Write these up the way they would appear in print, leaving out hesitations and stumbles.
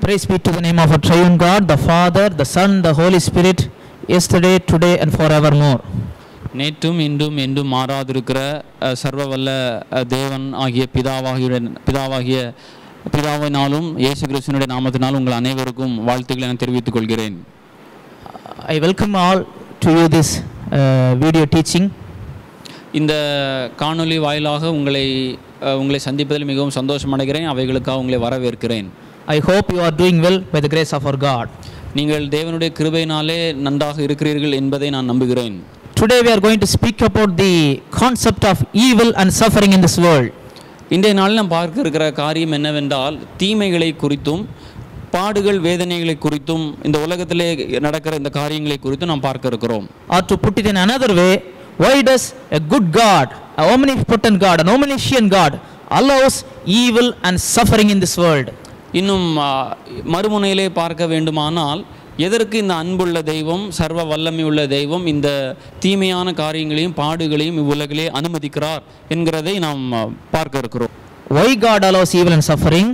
Praise be to the name of our triune God, the Father, the Son, the Holy Spirit, yesterday, today and forevermore. நேற்றும் இன்றும் என்றும் மாறாதிருக்கிற சர்வவல்ல தேவன் ஆகிய பிதாவினாலும் இயேசு கிறிஸ்துவினுடைய நாமத்தினாலும் உங்கள் அனைவருக்கும் வாழ்த்துக்களை நான் தெரிவித்துக் கொள்கிறேன். I welcome all to you this video teaching. இந்த காணொளி வாயிலாக உங்களை சந்திப்பதில் மிகவும் சந்தோஷம் அடைகிறேன். அவைகளுக்காக உங்களை வரவேற்கிறேன். I hope you are doing well by the grace of our God. நீங்கள் தேவனுடைய கிருபையினாலே நன்றாக இருக்கிறீர்கள் என்பதை நான் நம்புகிறேன். Today we are going to speak about the concept of evil and suffering in this world. இன்றைய நாளில் நாம் பார்க்க இருக்கிற காரியம் என்னவென்றால் தீமைகளை குறித்தும் பாடுகள் வேதனைகளை குறித்தும் இந்த உலகத்திலே நடக்கிற இந்த காரியங்களை குறித்தும் நாம் பார்க்க இருக்கிறோம். Or to put it in another way, why does a good God, an omnipotent God, an omniscient God allows evil and suffering in this world? இன்னும் மறுமுனையிலே பார்க்க வேண்டுமானால் எதற்கு இந்த அன்புள்ள தெய்வம் சர்வ வல்லமை உள்ள தெய்வம் இந்த தீமையான காரியங்களையும் பாடுகளையும் இவ்வுலகிலே அனுமதிக்கிறார் என்கிறதை நாம் பார்க்க இருக்கிறோம். Why God allows evil and suffering?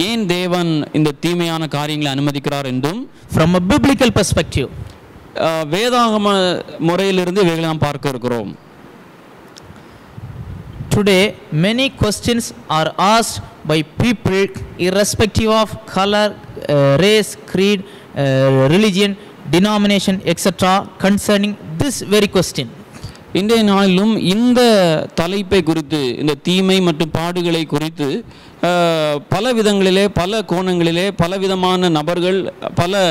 ஏன் தேவன் இந்த தீமையான காரியங்களை அனுமதிக்கிறார் என்றும் from a biblical perspective, வேதாகம முறையிலிருந்து இவைகளை நாம் பார்க்க இருக்கிறோம். Today many questions are asked by people irrespective of color, race, creed, religion, denomination, etc. concerning this very question. இன்றைய நாளிலும் இந்த தலைப்பை குறித்து இந்த தீமை மற்றும் பாடுகளை குறித்து பல விதங்களிலே பல கோணங்களிலே பலவிதமான நபர்கள் பல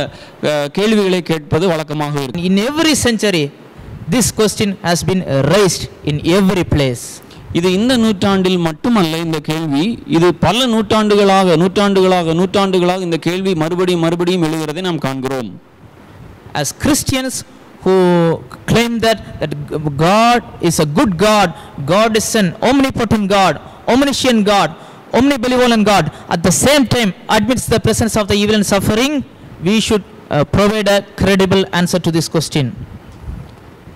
கேள்விகளை கேட்பது வழக்கமாக இருக்கு. In every century this question has been raised in every place. இது இந்த நூற்றாண்டில் மட்டுமல்ல, இந்த கேள்வி இது பல நூற்றாண்டுகளாக இந்த கேள்வி மறுபடியும் எழுகிறதை நாம் காண்கிறோம். As Christians who claim that God is a good God, God is an omnipotent God, omniscient God, omnibenevolent God, at the same time admits the presence of the evil and suffering, we should provide a credible answer to this question.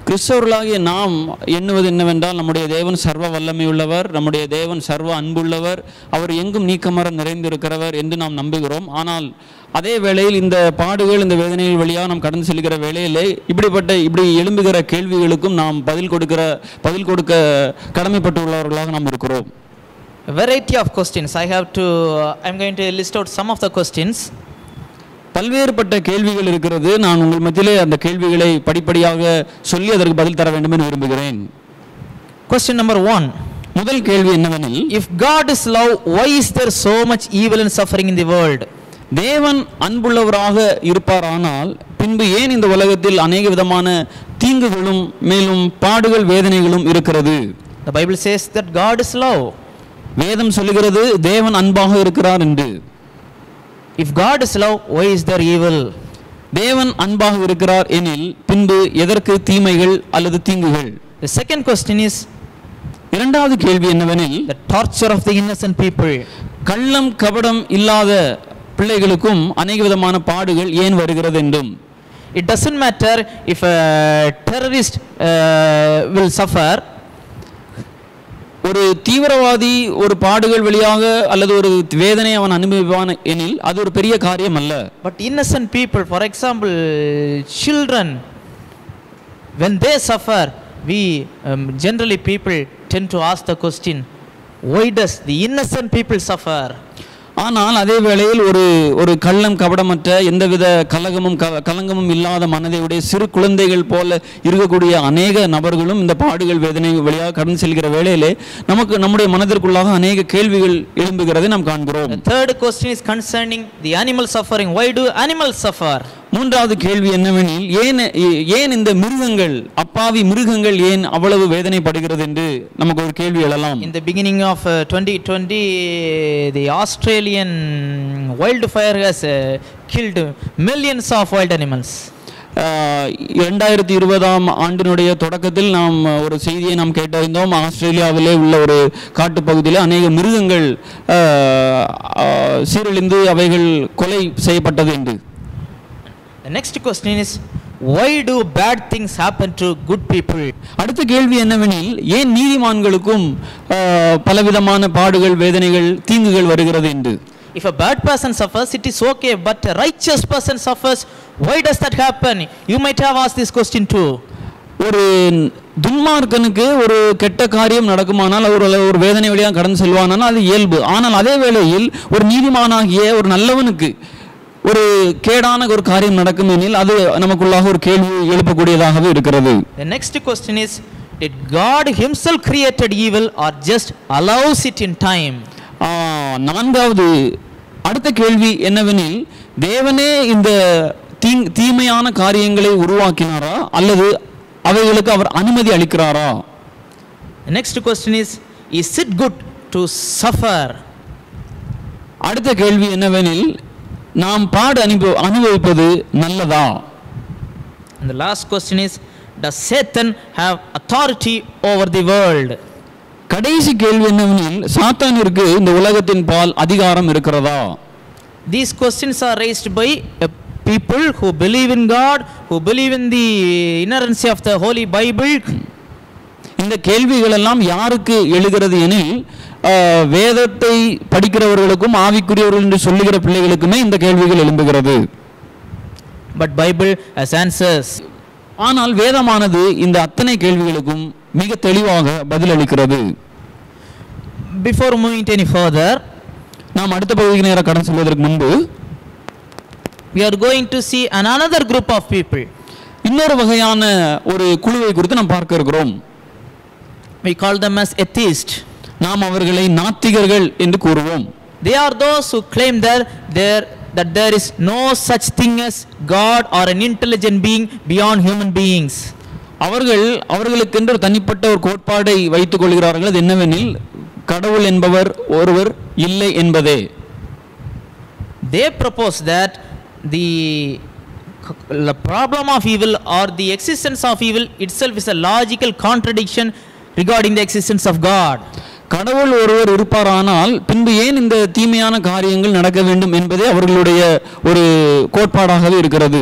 கிறிஸ்தவர்களாகிய நாம் எண்ணுவது என்னவென்றால் நம்முடைய தேவன் சர்வ வல்லமை உள்ளவர், நம்முடைய தேவன் சர்வ அன்புள்ளவர், அவர் எங்கும் நீக்கமர நிறைந்திருக்கிறவர் என்று நாம் நம்புகிறோம். ஆனால் அதே வேளையில் இந்த பாடுகள் இந்த வேதனைகள் வழியாக நாம் கடந்து செல்கிற வேளையிலே இப்படி எழும்புகிற கேள்விகளுக்கும் நாம் பதில் கொடுக்க கடமைப்பட்டுள்ளவர்களாக நாம் இருக்கிறோம். A variety of questions. I'm going to list out some of the questions. பல்வேறுபட்ட கேள்விகள் இருக்கிறது. நான் உங்கள் மத்தியிலே அந்த கேள்விகளை படிப்படியாக சொல்லி அதற்கு பதில் தர வேண்டும் என்று விரும்புகிறேன். Question number 1. முதல் கேள்வி என்னவெனில், if God is love, why is there so much evil and suffering in the world? தேவன் அன்புள்ளவராக இருப்பாரானால் பின்பு ஏன் இந்த உலகத்தில் அநேக விதமான தீங்குகளும் மேலும் பாடுகள் வேதனைகளும் இருக்கிறது? The Bible says that God is love. வேதம் சொல்லுகிறது தேவன் அன்பாக இருக்கிறார் என்று. If God is love, why is there evil? தேவன் அன்பாக இருக்கிறார் எனில் பின்பு எதற்கு தீமைகள் அல்லது தீங்குகள்? The second question is, இரண்டாவது கேள்வி என்னவெனில், the torture of the innocent people. கள்ளம் கபடம் இல்லாத பிள்ளைகளுக்கும் அநேக விதமான பாடுகள் ஏன் வருகிறது என்றும். It doesn't matter if a terrorist will suffer. ஒரு தீவிரவாதி ஒரு பாடுகள் வழியாக அல்லது ஒரு வேதனை அவன் அனுபவிப்பான் எனில் அது ஒரு பெரிய காரியம் அல்ல. But innocent people, for example children, when they suffer, we generally people tend to ask the question, why does the innocent people suffer? ஆனால் அதே வேளையில் ஒரு கள்ளம் கபடமற்ற எந்தவித கலங்கமும் இல்லாத மனதை உடைய சிறு குழந்தைகள் போல இருக்கக்கூடிய அநேக நபர்களும் இந்த பாடுகள் வேதனை வழியாக கடந்து செல்கிற வேளையிலே நம்முடைய மனதிற்குள்ளாக அநேக கேள்விகள் எழும்புகிறதை நாம் காண்கிறோம். The third question is concerning the animal suffering. Why do animals suffer? மூன்றாவது கேள்வி என்னவெனில், ஏன் இந்த மிருகங்கள் அப்பாவி மிருகங்கள் ஏன் அவ்வளவு வேதனைப்படுகிறது என்று நமக்கு ஒரு கேள்வி எழலாம். In the beginning of 2020 the Australian wildfire has killed millions of wild animals. 2020 ஆண்டினுடைய தொடக்கத்தில் நாம் ஒரு செய்தியை நாம் கேட்டறிந்தோம். ஆஸ்திரேலியாவிலே உள்ள ஒரு காட்டுப்பகுதியில் அநேக மிருகங்கள் சீரழிந்து அவைகள் கொலை செய்யப்பட்டது என்று. The next question is, why do bad things happen to good people? அடுத்த கேள்வி என்னவெனில், ஏன் நீதிமான்களுக்கும் பலவிதமான பாடுகள் வேதனைகள் தீங்குகள் வருகிறது என்று. if a bad person suffers, it is okay, but a righteous person suffers. Why does that happen? You might have asked this question too. ஒரு துன்மார்க்கனுக்கு ஒரு கெட்ட காரியம் நடக்குமானால் அவர் ஒரு வேதனை வழியாக கடந்து செல்வானால் அது இயல்பு. ஆனால் அதே வேளையில் ஒரு நீதிமானாகிய ஒரு நல்லவனுக்கு ஒரு கேடான ஒரு காரியம் நடக்கும் எனில் அது நமக்குள்ளாக ஒரு கேள்வி எழுப்பக்கூடியதாகவே இருக்கிறது. The next question is, did God himself created evil or just allows it in time? நான்காவது அடுத்த கேள்வி என்னவெனில், தேவனே இந்த தீமையான காரியங்களை உருவாக்கினாரா அல்லது அவைகளுக்கு அவர் அனுமதி அளிக்கிறாரா? The next question is it good to suffer? அடுத்த கேள்வி என்னவெனில், நாம் பாடு அனுபவிப்பது நல்லதா? And the last question is, does Satan have authority over the world? கடைசி கேள்வி என்னவெனில், சாத்தானிற்கு இந்த உலகத்தின் பால் அதிகாரம் இருக்கிறதா? These questions are raised by people who believe in God, who believe in the inerrancy of the Holy Bible. இந்த கேள்விகள் எல்லாம் யாருக்கு எழுகிறது எனில், வேதத்தை படிக்கிறவர்களுக்கும் ஆவிக்குரியவர்கள் என்று சொல்லுகிற பிள்ளைகளுக்குமே இந்த கேள்விகள் எழும்புகிறது. But Bible has answers. ஆனால் வேதமானது இந்த அத்தனை கேள்விகளுக்கும் மிக தெளிவாக பதிலளிக்கிறது. Before moving any further, நாம் அடுத்த பகுதிக்கு நேராக கடந்து செல்வதற்கு முன்பு we are going to see another group of people. இன்னொரு வகையான ஒரு குழுவை குறித்து நாம் பார்க்க இருக்கிறோம். We call them as atheists. நாம் அவர்களை நாத்திகர்கள் என்று கூறுவோம். They are those who claim that there is no such thing as God or an intelligent being beyond human beings. அவர்களுக்கென்று தனிப்பட்ட ஒரு கோட்பாடை வைத்துக் கொள்கிறார்கள். அது என்னவெனில், கடவுள் என்பவர் ஒருவர் இல்லை என்பதே. They propose that the problem of evil or the existence of evil itself is a logical contradiction regarding the existence of God. கடவுள் ஒருவர் இருப்பாரானால் பின்பு ஏன் இந்த தீமையான காரியங்கள் நடக்க வேண்டும் என்பதே அவர்களுடைய ஒரு கோட்பாடாகவே இருக்கிறது.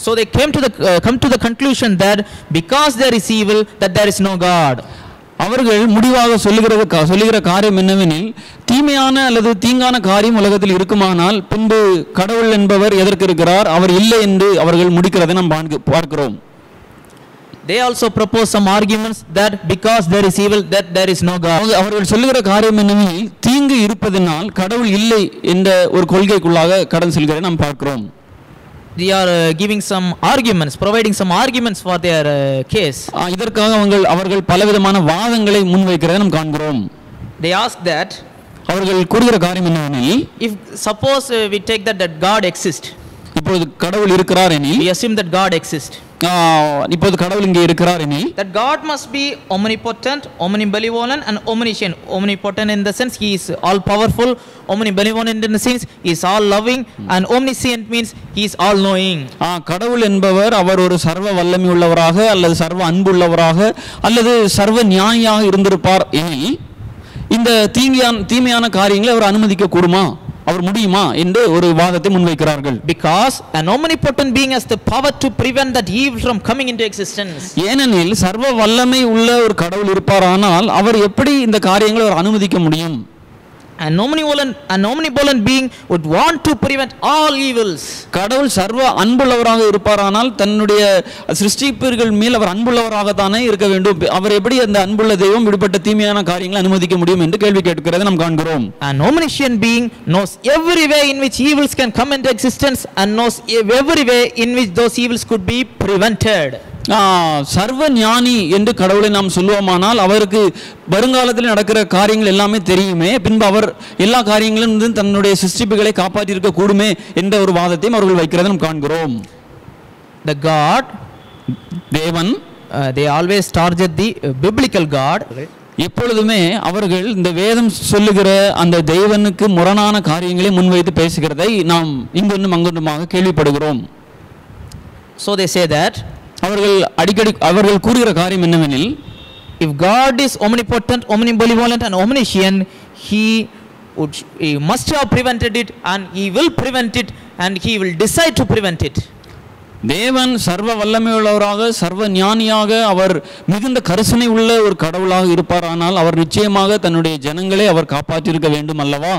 So they come to the conclusion that because there is evil, that there is no God. அவர்கள் முடிவாக சொல்லுகிற காரியம் என்னவெனில், தீமையான அல்லது தீங்கான காரியம் உலகத்தில் இருக்குமானால் பின்பு கடவுள் என்பவர் எதற்கு இருக்கிறார், அவர் இல்லை என்று அவர்கள் முடிக்கிறதை நாம் பார்க்கிறோம். They also propose some arguments that because there is evil, that there is no God. அவர்கள் சொல்லுகிற காரியம் என்னவெனில், தீங்கு இருப்பதனால் கடவுள் இல்லை என்ற ஒரு கொள்கைக்குள்ளாக கடந்து செல்கிறதை நாம் பார்க்கிறோம். They are giving some arguments, providing some arguments for their case. இதற்காக அவர்கள் பலவிதமான வாதங்களை முன்வைக்கிறதை நாம் காண்கிறோம். They ask that அவர்கள் கூறுகிற காரியம் என்னவெனில், if suppose we take that God exists, இப்பொழுது கடவுள் இருக்கிறார் எனில், we assume that God exists, இப்போது கடவுள் இங்கே இருக்கிறார் எனில், that God must be omnipotent, omnibenevolent and omniscient. Omnipotent in the sense he is all powerful, omnibenevolent in the sense he is all loving, and omniscient means he is all knowing. கடவுள் என்பவர் அவர் ஒரு சர்வ வல்லமை உள்ளவராக அல்லது சர்வ அன்புள்ளவராக அல்லது சர்வ ஞானியாக இருந்திருப்பார் எனில், இந்த தீமையான காரியங்களை அவர் அனுமதிக்க கூடுமா, அவர் முடியுமா என்று ஒரு வாதத்தை முன்வைக்கிறார்கள். Because an omnipotent being has the power to prevent that evil from coming into existence. ஏனெனில் சர்வ வல்லமை உள்ள ஒரு கடவுள் இருப்பாரானால் அவர் எப்படி இந்த காரியங்களை அவர் அனுமதிக்க முடியும்? An omnipotent being would want to prevent all evils. கடவுள் சர்வ அன்புள்ளவராக இருப்பாரானால் தன்னுடைய சிருஷ்டிப்பிர்கள் மேல் அவர் அன்புள்ளவராக தானே இருக்க வேண்டும். அவர் எப்படி அந்த அன்புள்ள தெய்வம் விடுபட்ட தீமையான காரியங்களை அனுமதிக்க முடியும் என்று கேள்வி கேட்கிறதை நாம் காண்கிறோம். An omniscient being knows every way in which evils can come into existence and knows every way in which those evils could be prevented. சர்வ ஞானி என்று கடவுளை நாம் சொல்லுவோமானால் அவருக்கு வருங்காலத்தில் நடக்கிற காரியங்கள் எல்லாமே தெரியுமே, பின்பு அவர் எல்லா காரியங்களும் தன்னுடைய சிருஷ்டிப்புகளை காப்பாற்றி இருக்க கூடுமே என்ற ஒரு வாதத்தையும் அவர்கள் வைக்கிறதை நாம் காண்கிறோம். The God, தேவன், they always target the biblical God. எப்பொழுதுமே அவர்கள் இந்த வேதம் சொல்லுகிற அந்த தேவனுக்கு முரணான காரியங்களை முன்வைத்து பேசுகிறதை நாம் இங்கொன்றும் அங்கொன்றுமாக கேள்விப்படுகிறோம். So they say that அவர்கள் கூறுகிற காரியம் என்னவெனில், if God is omnipotent, omnibenevolent and omniscient, he must have prevented it and he will prevent it and he will decide to prevent it. தேவன் சர்வ வல்லமையுள்ளவராக, சர்வ ஞானியாக, அவர் மிகுந்த கரிசனை உள்ள ஒரு கடவுளாக இருப்பார். ஆனால் அவர் நிச்சயமாக தன்னுடைய ஜனங்களை அவர் காப்பாற்றியிருக்க வேண்டும் அல்லவா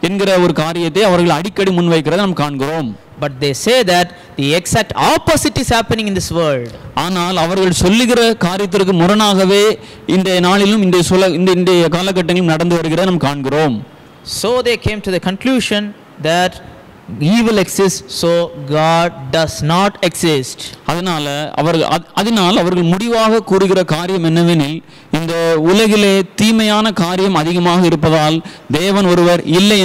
என்கிற ஒரு காரியத்தை அவர்கள் அடிக்கடி முன்வைக்கிறதை நாம் காண்கிறோம். But they say that the exact opposite is happening in this world. ஆனால் அவர்கள் சொல்லுகிற காரியத்திற்கு முரணாகவே இந்த நாளிலும் இந்த காலகட்டங்களிலும் நடந்து வருகிறதை நாம் காண்கிறோம். So they came to the conclusion that evil exists, so God does not exist. அதனால் அவர்கள் முடிவாக கூறுகிற காரியம் என்னவெனில், இந்த உலகிலே தீமையான காரியம் அதிகமாக இருப்பதால் தேவன் ஒருவர் இல்லை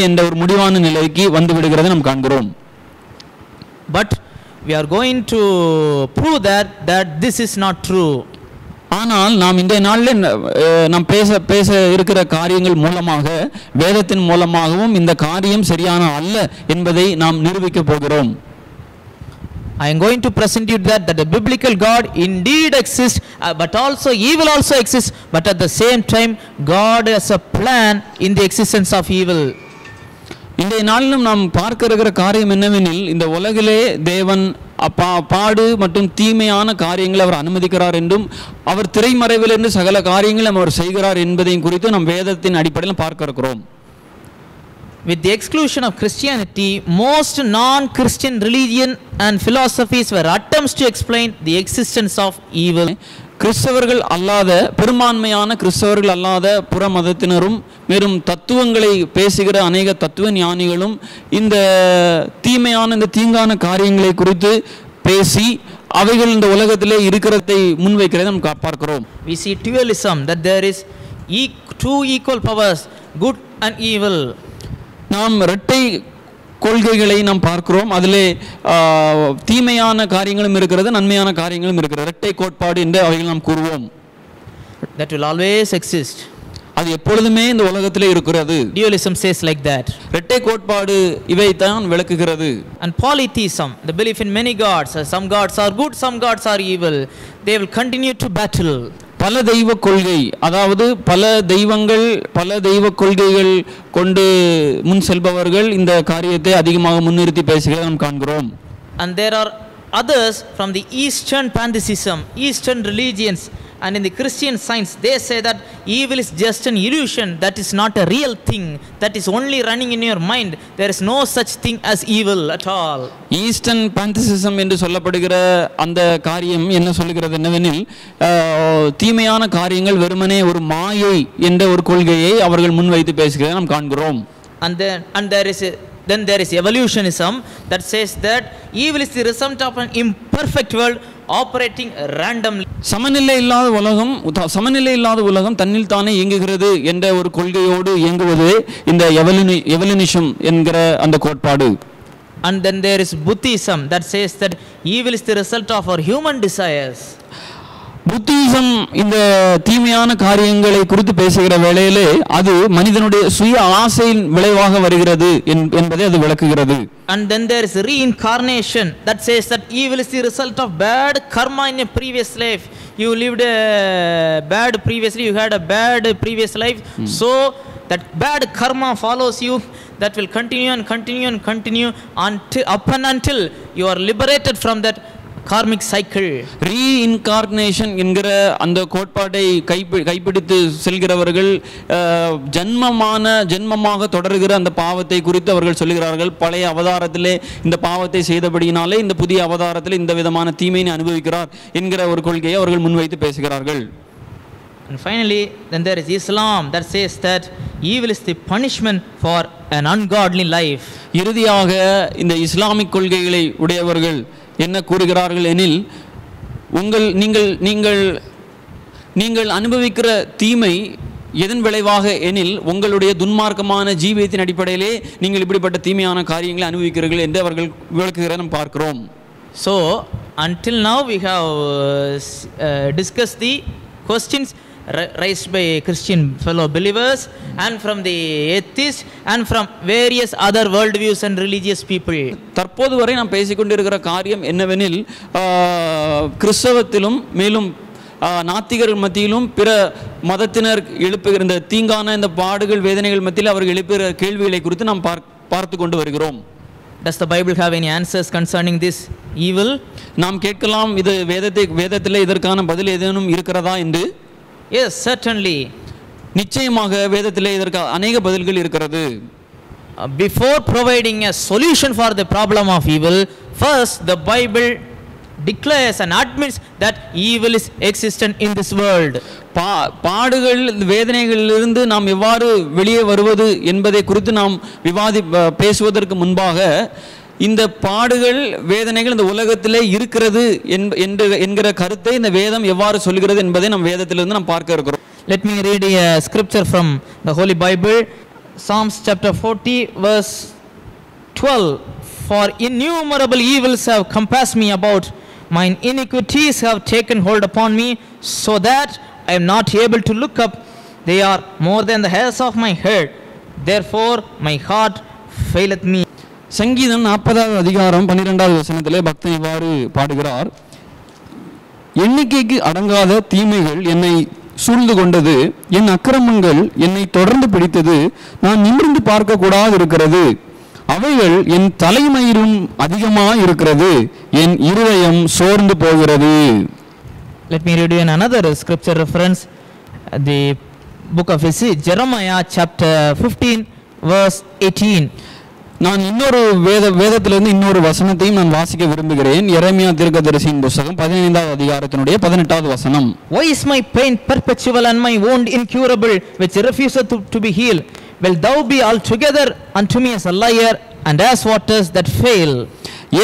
என்ற ஒரு முடிவான நிலைக்கு வந்து விடுகிறதை நாம் காண்கிறோம். But we are going to prove that this is not true. ஆனால் நாம் இந்த நாளில் நாம் பேச இருக்கிற காரியங்கள் மூலமாக, வேதத்தின் மூலமாகவும் இந்த காரியம் சரியான அல்ல என்பதை நாம் நிரூபிக்க போகிறோம். I am going to present you that the biblical God indeed exists, but also evil also exists, but at the same time God has a plan in the existence of evil. இந்த நாளிலும் நாம் பார்க்க இருக்கிற காரியம் என்னவெனில், இந்த உலகிலே தேவன் பாடு மற்றும் தீமையான காரியங்களை அவர் அனுமதிக்கிறார் என்றும், அவர் திரைமறைவிலிருந்து சகல காரியங்களும் அவர் செய்கிறார் என்பதையும் குறித்து நாம் வேதத்தின் அடிப்படையில் பார்க்க இருக்கிறோம். With the exclusion of Christianity, most non-Christian religion and philosophies were attempts to explain the existence of evil. கிறிஸ்தவர்கள் அல்லாத, பெரும்பான்மையான கிறிஸ்தவர்கள் அல்லாத புற மதத்தினரும் வெறும் தத்துவங்களை பேசுகிற அநேக தத்துவ ஞானிகளும் இந்த தீங்கான காரியங்களை குறித்து பேசி அவைகள் இந்த உலகத்திலே இருக்கிறதை முன்வைக்கிறதை நாம் பார்க்கிறோம். We see dualism, that there is two equal powers, good and evil. நாம் இரட்டை கொள்கைகளை நாம் பார்க்கிறோம். அதிலே தீமையான காரியங்களும் இருக்கிறது, நன்மையான காரியங்களும் இருக்கிறது. இரட்டை கோட்பாடு என்று அவைகள் நாம் கூறுவோம். That will always exist. அது எப்பொழுதுமே இந்த உலகத்திலே இருக்கிறது. Dualism says like that. இரட்டை கோட்பாடு இவை தான் விளக்குகிறது. And polytheism, the belief in many gods, some gods are good, some gods are evil. They will continue to battle. பல தெய்வ கொள்கை, அதாவது பல தெய்வ கொள்கைகள் கொண்டு முன் செல்பவர்கள் இந்த காரியத்தை அதிகமாக முன்னிறுத்தி பேசுகிறதை நாம் காண்கிறோம். And there are others from the Eastern pantheism, Eastern religions, and in the Christian science they say that evil is just an illusion, that is not a real thing, that is only running in your mind, there is no such thing as evil at all. Eastern pantheism என்று சொல்லப்படுகிற அந்த காரியம் என்ன சொல்லுகிறது என்னவெனில், தீமையான காரியங்கள் வெறுமனே ஒரு மாயை என்ற ஒரு கொள்கையை அவர்கள் முன்வைத்து பேசுகிறதை நாம் காண்கிறோம். Then there is evolutionism that says that evil is the result of an imperfect world operating randomly. சமநிலை இல்லாத உலகம் தன்னில் தானே இயங்குகிறது என்ற ஒரு கொள்கையோடு இயங்குவது இந்த எவல்யூனிசம் என்கிற அந்த கோட்பாடு. And then there is Buddhism that says that evil is the result of our human desires. Buddhism இந்த தீமையான காரியங்களை குறித்து பேசுகிற வேளையிலே அது மனிதனுடைய சுய ஆசையின் விளைவாக வருகிறது என்பதை அது விளக்குகிறது. And then there is reincarnation that says that evil is the result of bad karma in a previous life. You lived a bad previously, you had a bad previous life, so that bad karma follows you, that will continue and continue and continue until you are liberated from that karmic cycle. Reincarnation என்கிற அந்த கோட்பாட்டை கைப்பிடித்து செல்கிறவர்கள் ஜென்மமாக தொடர்கிற அந்த பாவத்தை குறித்து அவர்கள் சொல்லுகிறார்கள். பழைய அவதாரத்திலே இந்த பாவத்தை செய்தபடியினாலே இந்த புதிய அவதாரத்திலே இந்த விதமான தீமையை அனுபவிக்கிறார் என்கிற ஒரு கொள்கையை அவர்கள் முன்வைத்து பேசுகிறார்கள். And finally, then there is Islam that says that evil is the punishment for an ungodly life. இறுதியாக இந்த இஸ்லாமிக் கொள்கைகளை உடையவர்கள் என்ன கூறுகிறார்கள் எனில், நீங்கள் அனுபவிக்கிற தீமை எதன் விளைவாக எனில் உங்களுடைய துன்மார்க்கமான ஜீவியத்தின் அடிப்படையிலே நீங்கள் இப்படிப்பட்ட தீமையான காரியங்களை அனுபவிக்கிறீர்கள் என்று அவர்கள் விளக்குகிற நாம் பார்க்கிறோம். So until now we have discussed the questions raised by Christian fellow believers and from the atheists and from various other world views and religious people. தற்போது வரை நாம் பேசிக்கொண்டிருக்கிற காரியம் என்னவெனில், கிறிஸ்தவத்திலும் மேலும் நாத்திகர்கள் மத்தியிலும் பிற மதத்தினர் எழுப்புகிற இந்த தீங்கான இந்த பாடுகள் வேதனைகள் மத்தியில் அவர்கள் எழுப்புகிற கேள்விகளை குறித்து நாம் பார்த்து கொண்டு வருகிறோம். Does the Bible have any answers concerning this evil? நாம் கேட்கலாம், இது வேதத்திலே இதற்கான பதில் ஏதேனும் இருக்கிறதா என்று. Yes, certainly. நிச்சயமாக வேதத்திலே இதற்கு அநேக பதில்கள் இருக்கிறது. Before providing a solution for the problem of evil, first the Bible declares and admits that evil is existent in this world. பாடுகள் வேதனைகளிலிருந்து நாம் எவ்வாறு வெளியே வருவது என்பதை குறித்து நாம் பேசுவதற்கு முன்பாக இந்த பாடுகள் வேதனைகள் இந்த உலகத்திலே இருக்கிறது என்கிற கருத்தை இந்த வேதம் எவ்வாறு சொல்கிறது என்பதை நம் வேதத்திலிருந்து நாம் பார்க்க இருக்கிறோம். Let me read a scripture from the Holy Bible. Psalms chapter 40 verse 12. For innumerable evils have compassed me about, mine iniquities have taken hold upon me, so that I am not able to look up. They are more than the hairs of my head. Therefore my heart faileth me. சங்கீதம் 40வது அதிகாரம் 12வது வசனத்திலே பக்தன் இவ்வாறு பாடுகிறார். எண்ணிக்கைக்கு அடங்காத தீமைகள் என்னை சூழ்ந்து கொண்டது, என் அக்கிரமங்கள் என்னை தொடர்ந்து பிடித்தது, நான் நிமிர்ந்து பார்க்க கூடாது இருக்கிறது, அவைகள் என் தலைமயிரும் அதிகமாக இருக்கிறது, என் இருதயம் சோர்ந்து போகிறது. Let me read you another scripture reference, the book of Jeremiah chapter 15 verse 18. நான் இன்னொரு வேதத்திலிருந்து இன்னொரு வசனத்தையும் நான் வாசிக்க விரும்புகிறேன். எரேமியா தீர்க்கதரிசியின் புத்தகம் 15வது அதிகாரத்தினுடைய 18வது வசனம். Why is my pain perpetual and my wound incurable, which refuseth to be healed? Will thou be altogether unto me as a liar and as waters that fail?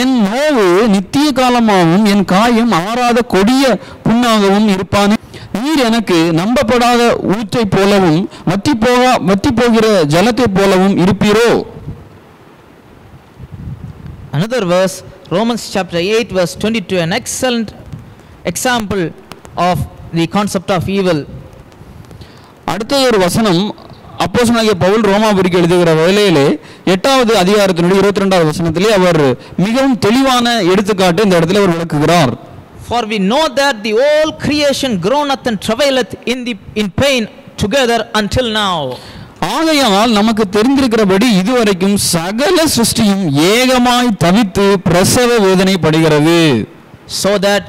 என் நோவு நித்திய காலமாகவும் என் காயம் ஆறாத கொடிய புண்ணாகவும் இருப்பானே. நீர் எனக்கு நம்பப்படாத ஊற்றை போலவும் வற்றி போகிற ஜலத்தை போலவும் இருப்பீரோ. Another verse, Romans chapter 8 verse 22, an excellent example of the concept of evil. அடுத்த ஒரு வசனம், அப்போஸ்தலனாகிய பவுல் ரோமாபுரிக்கு எழுதுகிற வேளையிலே 8வது அதிகாரத்தினுடைய 22வது வசனத்திலே அவர் மிகவும் தெளிவான எடுத்துக்காட்டு இந்த இடத்துல அவர் விளக்குகிறார். For we know that the whole creation groaneth and travaileth in pain together until now. ஆகையால் நமக்கு தெரிந்திருக்கிறபடி இதுவரைக்கும் சகல சிருஷ்டியும் ஏகமாய் தவித்து பிரசவ வேதனை படுகிறது. So that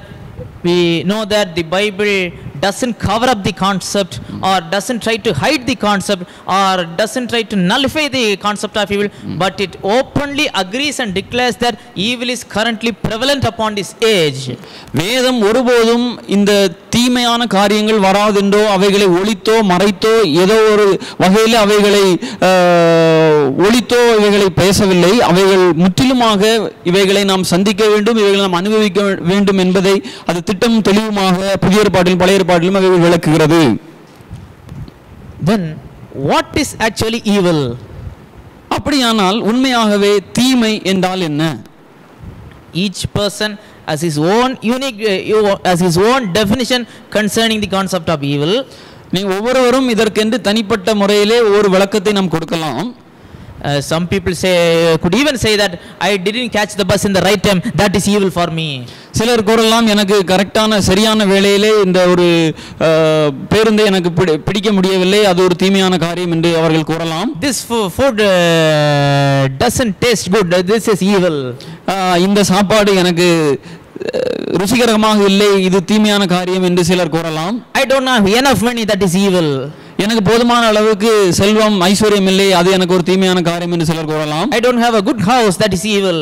we know that the Bible doesn't cover up the concept or doesn't try to hide the concept or doesn't try to nullify the concept of evil, but it openly agrees and declares that evil is currently prevalent upon this age. வேதம் ஒருபோதும் இந்த தீமையான காரியங்கள் வராதென்றோ அவைகளை ஒளித்தோ மறைத்தோ ஏதோ ஒரு வகையில் அவைகளை ஒளித்தோ இவைகளை பேசவில்லை. அவைகள் முற்றிலுமாக இவைகளை நாம் சந்திக்க வேண்டும், இவைகளை நாம் அனுபவிக்க வேண்டும் என்பதை அது திட்டம் தெளிவுமாக புதிய ஏற்பாட்டிலும் பழைய ஏற்பாட்டிலும் அவைகள் விளக்குகிறது. Then what is actually evil? அப்படியானால் உண்மையாகவே தீமை என்றால் என்ன? Each person has his own unique has his own definition concerning the concept of evil. நீங்கள் ஒவ்வொருவரும் இதற்கென்று தனிப்பட்ட முறையிலே ஒரு விளக்கத்தை நாம் கொடுக்கலாம். Some people could even say that I didn't catch the bus in the right time, that is evil for me. சிலர் கூறலாம், எனக்கு கரெக்டான சரியான வேளையிலே இந்த ஒரு பேருந்தை எனக்கு பிடிக்க முடியவில்லை, அது ஒரு தீமையான காரியம் என்று அவர்கள் கூறலாம். This food doesn't taste good, this is evil. இந்த சாப்பாடு எனக்கு ருசிகரமாக இல்லை, இது தீமையான காரியம் என்று சிலர் கூறலாம். I don't have enough money, that is evil. எனக்கு போதுமான அளவுக்கு செல்வம் ஐஸ்வர்யம் இல்லை, அது எனக்கு ஒரு தீமையான காரியம் என்று சிலர் கூறலாம். I don't have a good house, that is evil.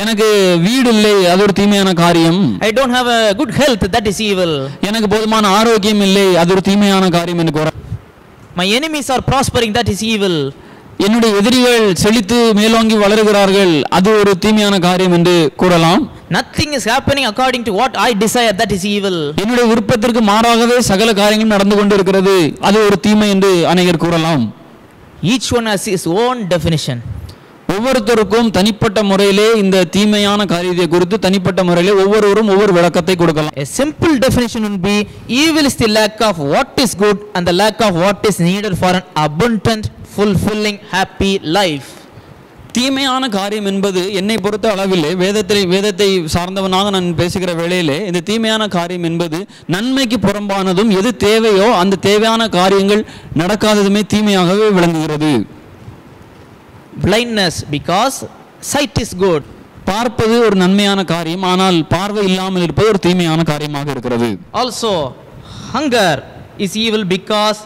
எனக்கு வீடு இல்லை, அது ஒரு தீமையான காரியம். I don't have a good health, that is evil. எனக்கு போதுமான ஆரோக்கியம் இல்லை, அது ஒரு தீமையான காரியம் என்று கூறலாம். My enemies are prospering, that is evil. என்னுடைய எதிரிகள் செழித்து மேலோங்கி வளருகிறார்கள், அது ஒரு தீமையான காரியம் என்று கூறலாம். Nothing is happening according to what I desire, that is evil. என்னுடைய விருப்பத்திற்கு மாறாகவே சகல காரியங்களும் நடந்து கொண்டிருக்கிறது, அது ஒரு தீமை என்று அநேகர் கூறலாம். Each one has his own definition. ஒவ்வொருத்தருக்கும் தனிப்பட்ட முறையிலே இந்த தீமையான காரியத்தை குறித்து தனிப்பட்ட முறையிலே ஒவ்வொருவரும் ஒவ்வொரு விளக்கத்தை கொடுக்கலாம். A simple definition would be evil is the lack of what is good and the lack of what is needed for an abundant, fulfilling, happy life. தீமையான காரியம் என்பது என்னை பொறுத்த அளவிலே வேதத்தை சார்ந்தவனாக நான் பேசுகிற வேளையிலே இந்த தீமையான காரியம் என்பது நன்மைக்கு புறம்பானதும் எது தேவையோ அந்த தேவையான காரியங்கள் நடக்காததுமே தீமையாகவே விளங்குகிறது. Blindness, because sight is good. பார்ப்பது ஒரு நன்மையான காரியம், ஆனால் பார்வை இல்லாமல் இருப்பது ஒரு தீமையான காரியமாக இருக்கிறது. Also, hunger is evil because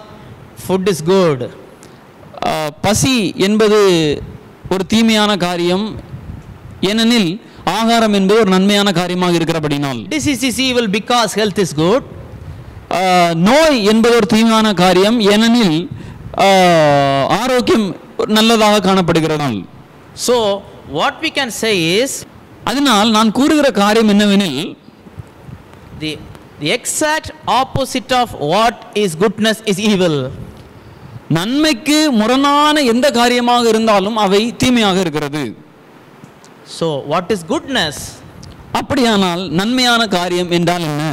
food is good. பசி என்பது ஒரு தீமையான காரியம், ஏனெனில் ஆகாரம் என்பது ஒரு நன்மையான காரியமாக இருக்கிறபடினால். Disease is evil because health is good. நோய் என்பது ஒரு தீமையான காரியம், ஏனெனில் ஆரோக்கியம் நல்லதாக காணப்படுகிறதால். So what we can say is, அதனால் நான் கூறுகிற காரியம் என்னவெனில், the exact opposite of what is goodness is evil. நன்மைக்கு முரணான எந்த காரியமாக இருந்தாலும் அவை தீமையாக இருக்கிறது. So what is goodness? அப்படியானால் நன்மையான காரியம் என்றால் என்ன?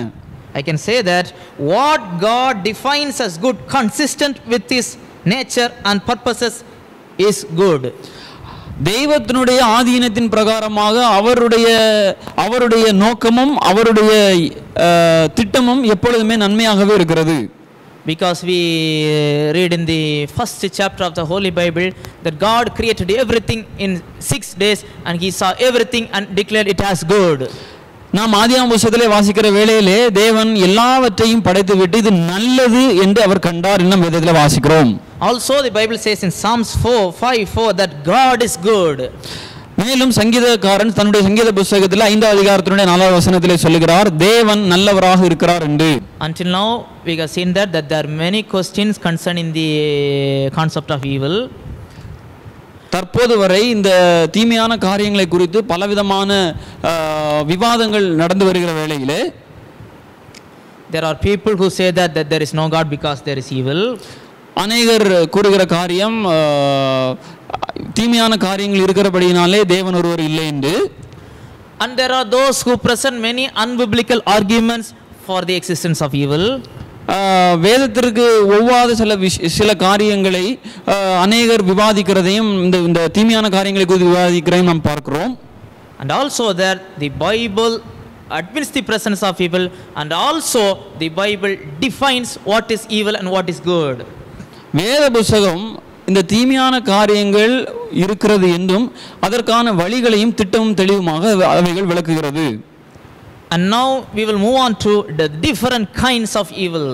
I can say that what God defines as good, consistent with his nature and purposes, is good. தெய்வத்தினுடைய ஆதீனத்தின் பிரகாரமாக அவருடைய நோக்கமும் அவருடைய திட்டமும் எப்பொழுதுமே நன்மையாகவே இருக்கிறது. Because we read in the first chapter of the Holy Bible that God created everything in 6 days and he saw everything and declared it as good. நாம் ஆதியாகம புத்தகத்திலே வாசிக்கிற வேளையிலே தேவன் எல்லாவற்றையும் படைத்துவிட்டு இது நல்லது என்று அவர் கண்டார் என்று வேதத்திலே வாசிக்கிறோம். Also the Bible says in Psalms 4:5 that God is good. மேலும் சங்கீதக்காரன் தன்னுடைய சங்கீத புத்தகத்தில் 5வது அதிகாரத்தினுடைய 4வது வசனத்திலே சொல்லுகிறார், தேவன் நல்லவராக இருக்கிறார் என்று. Until now we have seen that there are many questions concerning the concept of evil. தற்போது வரை இந்த தீமையான காரியங்களை குறித்து பலவிதமான விவாதங்கள் நடந்து வருகிற வேளையிலே there are people who say that there is no God because there is evil. அநேகர் கூறுகிற காரியம் தீமையான காரியங்கள் இருக்கிறபடியினாலே தேவன் ஒருவர் இல்லை என்று. And there are those who present many unbiblical arguments for the existence of evil. வேதத்திற்கு ஒவ்வாத சில காரியங்களை அநேகர் விவாதிக்கிறதையும் இந்த தீமையான காரியங்களை குறித்து விவாதிக்கிறதையும் நாம் பார்க்கிறோம். And also that the Bible admits the presence of evil, and also the Bible defines what is evil and what is good. வேத புத்தகம் இந்த தீமையான காரியங்கள் இருக்கிறது என்றும் அதற்கான வழிகளையும் திட்டமும் தெளிவுமாக அவைகள் விளக்குகிறது. And now we will move on to the different kinds of evil.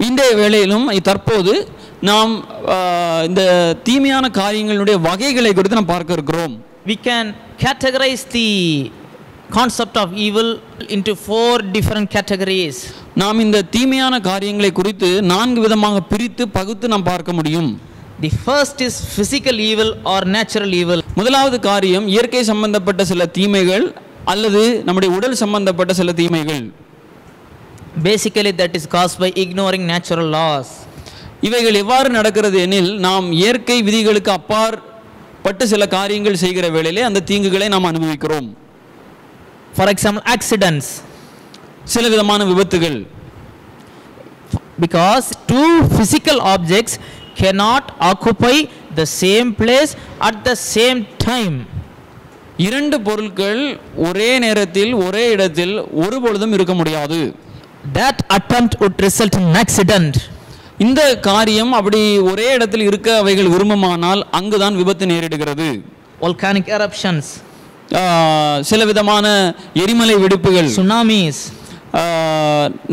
இந்த வேளையிலும் தற்போது நாம் இந்த தீமையான காரியங்களுடைய வகைகளை குறித்து நாம் பார்க்க இருக்கிறோம். We can categorize the concept of evil into 4 different categories. நாம் இந்த தீமையான காரியங்களை குறித்து 4 விதமாக பிரித்து பகுத்து நாம் பார்க்க முடியும். The first is physical evil or natural evil. முதலாவது காரியம் இயற்கை சம்பந்தப்பட்ட சில தீமைகள் அல்லது நம்முடைய உடல் சம்பந்தப்பட்ட சில தீமைகள். Basically that is caused by ignoring natural laws. இவைகள் எவ்வாறு நடக்கிறது எனில், நாம் இயற்கை விதிகளுக்கு அப்பாற்பட்ட சில காரியங்கள் செய்கிற வேளையிலே அந்த தீங்குகளை நாம் அனுபவிக்கிறோம். For example, accidents. சில விதமான விபத்துகள். Because two physical objects cannot occupy the same place at the same time. இரண்டு பொருட்கள் ஒரே நேரத்தில் ஒரே இடத்தில் ஒருபொழுதும் இருக்க முடியாது. That attempt would result in an accident. இந்த காரியம் அப்படி ஒரே இடத்தில் இருக்க அவைகள் விரும்பமானால் அங்குதான் விபத்து நேரிடுகிறது. Volcanic eruptions, சில விதமான எரிமலை வெடிப்புகள், tsunamis,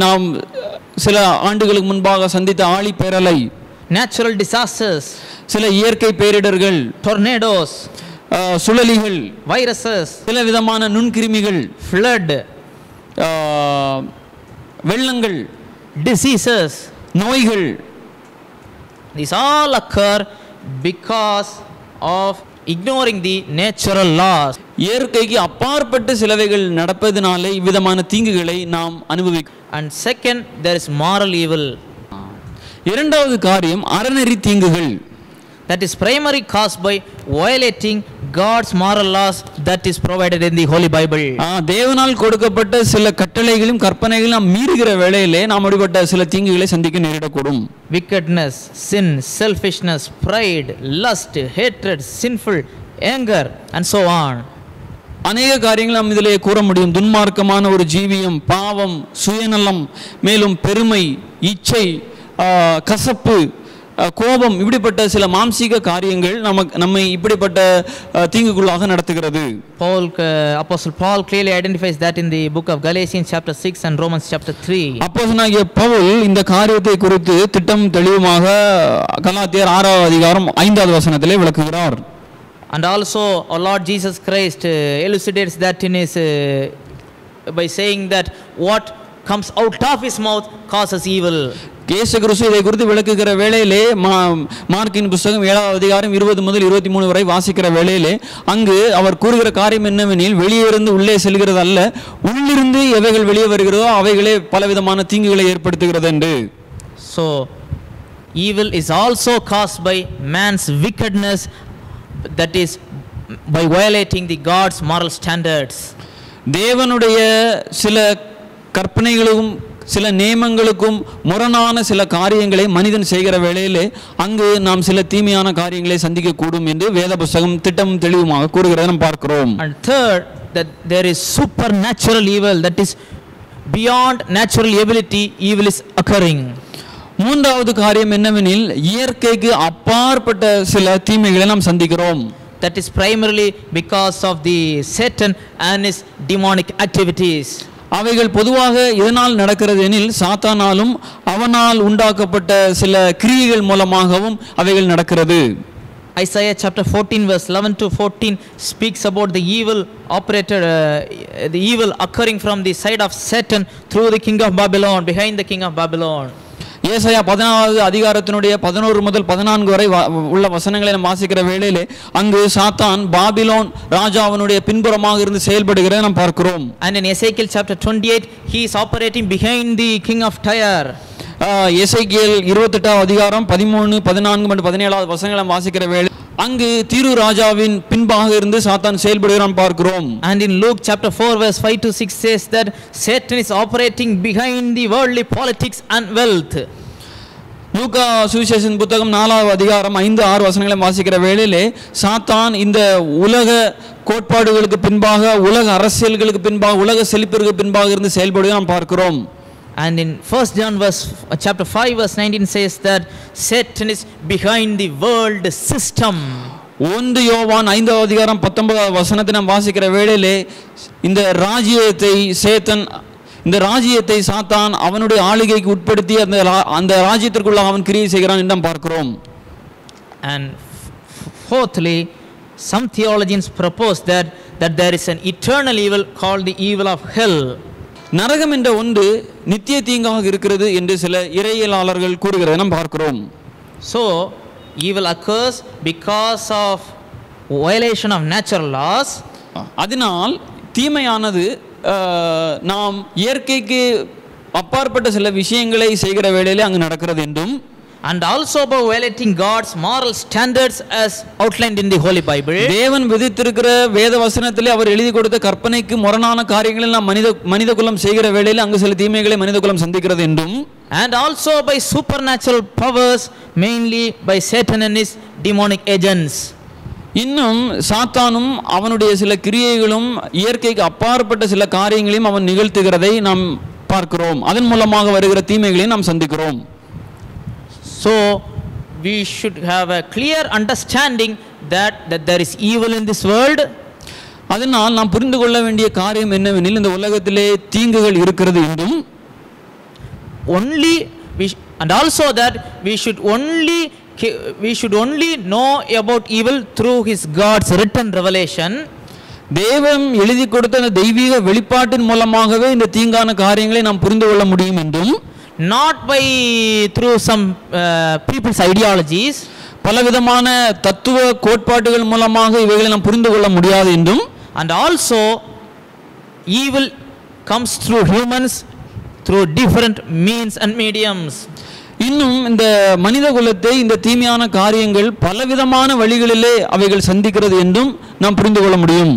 நாம் சில ஆண்டுகளுக்கு முன்பாக சந்தித்த ஆழி பேரலை, natural disasters, சில இயற்கை பேரிடர்கள், tornadoes, சுழலிகள், viruses, சில விதமான நுண்கிருமிகள், flood, வெள்ளங்கள், diseases, நோய்கள். These all occur because of ignoring the natural laws. இயற்கைக்கு அப்பாற்பட்டு சிலவைகள் நடப்பதனாலே இவ்விதமான தீங்குகளை நாம் அனுபவிக்கிறோம். And second, there is moral evil. இரண்டாவது காரியம் அறநெறி தீங்குகள். That is primarily caused by violating God's moral laws that is provided in the Holy Bible. தேவனால் கொடுக்கப்பட்ட சில கட்டளைகளும் கற்பனைகளும் நாம் மீறுகிற வேளையிலே நாம் அப்படிப்பட்ட சில தீங்குகளை சந்திக்க நேரிடக்கூடும். Wickedness, sin, selfishness, pride, lust, hatred, sinful, anger and so on. அநேக காரியங்கள் நாம் இதிலே கூற முடியும். துன்மார்க்கமான ஒரு ஜீவியம், பாவம், சுயநலம், மேலும் பெருமை, இச்சை, கசப்பு, கோபம், இப்படிப்பட்ட சில மாம்சீக காரியங்கள் நம்மை இப்படிப்பட்ட தீங்குக்குள்ளாக நடத்துகிறது. Apostle Paul clearly identifies that in the book of Galatians chapter 6 and Romans chapter 3. அப்போஸ்தலனாகிய பவுல் இந்த காரியத்தை குறித்து திட்டம் தெளிவாக கலாத்தியர் 6வது அதிகாரம் 5வது வசனத்திலே விளக்குகிறார். And also our Lord Jesus Christ elucidates that in his by saying that what comes out of his mouth causes evil. இயேசு கிறிஸ்து இதை குறித்து விளக்குகிற வேளையிலே மார்க்கின் புத்தகம் 7வது அதிகாரம் 20 முதல் 23 வரை வாசிக்கிற வேளையிலே அங்கு அவர் கூறுகிற காரியம் என்னவெனில், வெளியே இருந்து உள்ளே செல்கிறது அல்ல, உள்ளிருந்து எவைகள் வெளியே வருகிறதோ அவைகளே பலவிதமான தீங்குகளை ஏற்படுத்துகிறது என்று. So evil is also caused by man's wickedness, that is by violating the God's moral standards. தேவனுடைய சில கற்பனைகளுக்கும் சில நியமங்களுக்கும் முரணான சில காரியங்களை மனிதன் செய்கிற வேளையிலே அங்கு நாம் சில தீமையான காரியங்களை சந்திக்க கூடும் என்று வேத புத்தகம் திட்டம் தெளிவுமாக கூறுகிறதை நாம் பார்க்கிறோம். And third, that there is supernatural evil, that is beyond natural ability, evil is occurring. மூன்றாவது காரியம் என்னவெனில், இயற்கைக்கு அப்பாற்பட்ட சில தீமைகளை நாம் சந்திக்கிறோம். That is primarily because of the Satan and his demonic activities. அவைகள் பொதுவாக இதனால் நடக்கிறது எனில் சாத்தானாலும் அவனால் உண்டாக்கப்பட்ட சில கிரியைகள் மூலமாகவும் அவைகள் நடக்கிறது. Isaiah chapter 14 verse 11 to 14 speaks about the evil operated the evil occurring from the side of Satan through the king of Babylon, behind the king of Babylon. ஏசாயா 14வது அதிகாரத்தினுடைய 11 முதல் 14 வரை உள்ள வசனங்களை நாம் வாசிக்கிற வேளையிலே அங்கு சாத்தான் பாபிலோன் ராஜாவினுடைய பின்புறமாக இருந்து செயல்படுகிறதை நாம் பார்க்கிறோம். And in Ezekiel chapter 28 he is operating behind the king of Tyre. எசேக்கியேல் 28வது அதிகாரம் 13, 14 மற்றும் 17வது வசனங்களை நாம் வாசிக்கிற வேளை அங்கு தீரு ராஜாவின் பின்பாக இருந்து சாத்தான் செயல்படுகிறான் பார்க்கிறோம். And in Luke chapter 4 verse 5 to 6 says that Satan is operating behind the worldly politics and wealth. லூக்கா சுவிசேஷன் புத்தகம் 4வது அதிகாரம் 5, 6 வசனங்களை வாசிக்கிற வேளையிலே சாத்தான் இந்த உலக கோட்பாடுகளுக்கு பின்பாக, உலக அரசியல்களுக்கு பின்பாக, உலக செழிப்பிற்கு பின்பாக இருந்து செயல்படுவதை நாம் பார்க்கிறோம். And in 1 John chapter 5 verse 19 says that Satan is behind the world system. 1 யோவான் 5வது அதிகாரம் 19வது வசனத்தை நாம் வாசிக்கிற வேளையிலே இந்த ராஜ்யத்தை சாத்தான் அவனுடைய ஆளுகைக்கு உட்படுத்தி அந்த ராஜ்யத்திற்குள்ள அவன் கிரியை செய்கிறான் என்று நாம் பார்க்கிறோம். And fourthly, some theologians propose that there is an eternal evil called the evil of hell. நரகம் என்ற ஒன்று நித்திய தீங்காக இருக்கிறது என்று சில இறையியலாளர்கள் கூறுகிறதை நாம் பார்க்கிறோம். So evil occurs because of violation of natural laws. அதனால் தீமையானது நாம் இயற்கைக்கு அப்பாற்பட்ட சில விஷயங்களை செய்கிற வேளையிலே அங்கு நடக்கிறது என்றும், and also by violating God's moral standards as outlined in the Holy Bible. தேவன் விதித்திருக்கிற வேத வசனத்திலே அவர் எழுதி கொடுத்த கற்பனைக்கு முரணான காரியங்களை நாம் மனிதகுலம் செய்கிற வேளையில் அங்கு சில தீமைகளை மனிதகுலம் சந்திக்கிறது என்றும், and also by supernatural powers, mainly by Satan and his demonic agents. இன்னும் சாத்தானும் அவனுடைய சில கிரியைகளும் இயற்கைக்கு அப்பாற்பட்ட சில காரியங்களையும் அவன் நிகழ்த்துகிறதை நாம் பார்க்கிறோம். அதன் மூலமாக வருகிற தீமைகளையும் நாம் சந்திக்கிறோம். So we should have a clear understanding that there is evil in this world. அதனால் நாம் புரிந்து கொள்ள வேண்டிய காரியம் என்னவெனில், இந்த உலகத்திலே தீங்குகள் இருக்கிறது என்றும், and also that we should only know about evil through his God's written revelation. தேவன் எழுதி கொடுத்த அந்த தெய்வீக வெளிப்பாட்டின் மூலமாகவே இந்த தீங்கான காரியங்களை நாம் புரிந்து கொள்ள முடியும் என்றும், not by through some people's ideologies, பலவிதமான தத்துவ கோட்பாடுகள் மூலமாக இவைகளை நாம் புரிந்து கொள்ள முடியாது என்றும், and also evil comes through humans through different means and mediums. இன்னும் இந்த மனித குலத்தை இந்த தீமையான காரியங்கள் பலவிதமான வழிகளிலே அவைகள் சந்திக்கிறது என்றும் நாம் புரிந்து கொள்ள முடியும்.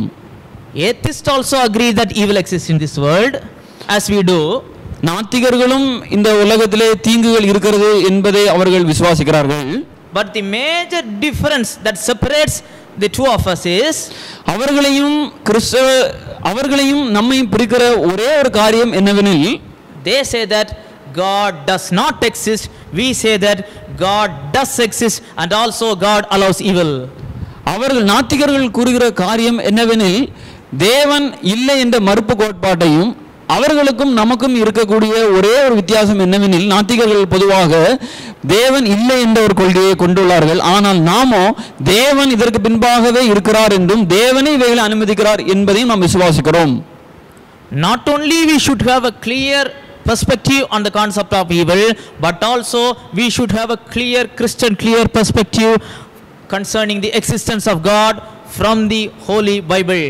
Atheists also agree that evil exists in this world as we do. நாத்திகர்களும் இந்த உலகத்திலே தீங்குகள் இருக்கிறது என்பதை அவர்கள் விசுவாசிக்கிறார்கள். But the major difference that separates the two of us is, அவர்களையும் நம்மையும் பிரிக்கிற ஒரே ஒரு காரியம் என்னவெனில், they say that God does not exist, we say that God does exist and also God allows evil. அவர்கள் நாத்திகர்கள் கூறுகிற காரியம் என்னவெனில், தேவன் இல்லை என்ற மறுப்பு கோட்பாட்டையும் அவர்களுக்கும் நமக்கும் இருக்கக்கூடிய ஒரே ஒரு வித்தியாசம் என்னவெனில், நாத்திகர்கள் பொதுவாக தேவன் இல்லை என்ற ஒரு கொள்கையை கொண்டுள்ளார்கள். ஆனால் நாமோ தேவன் இதற்கு பின்பாகவே இருக்கிறார் என்றும் தேவனை இவைகளை அனுமதிக்கிறார் என்பதையும் நாம் விசுவாசிக்கிறோம். Not only we should have a clear perspective on the concept of evil, but also we should have a clear perspective concerning the existence of God from the Holy Bible.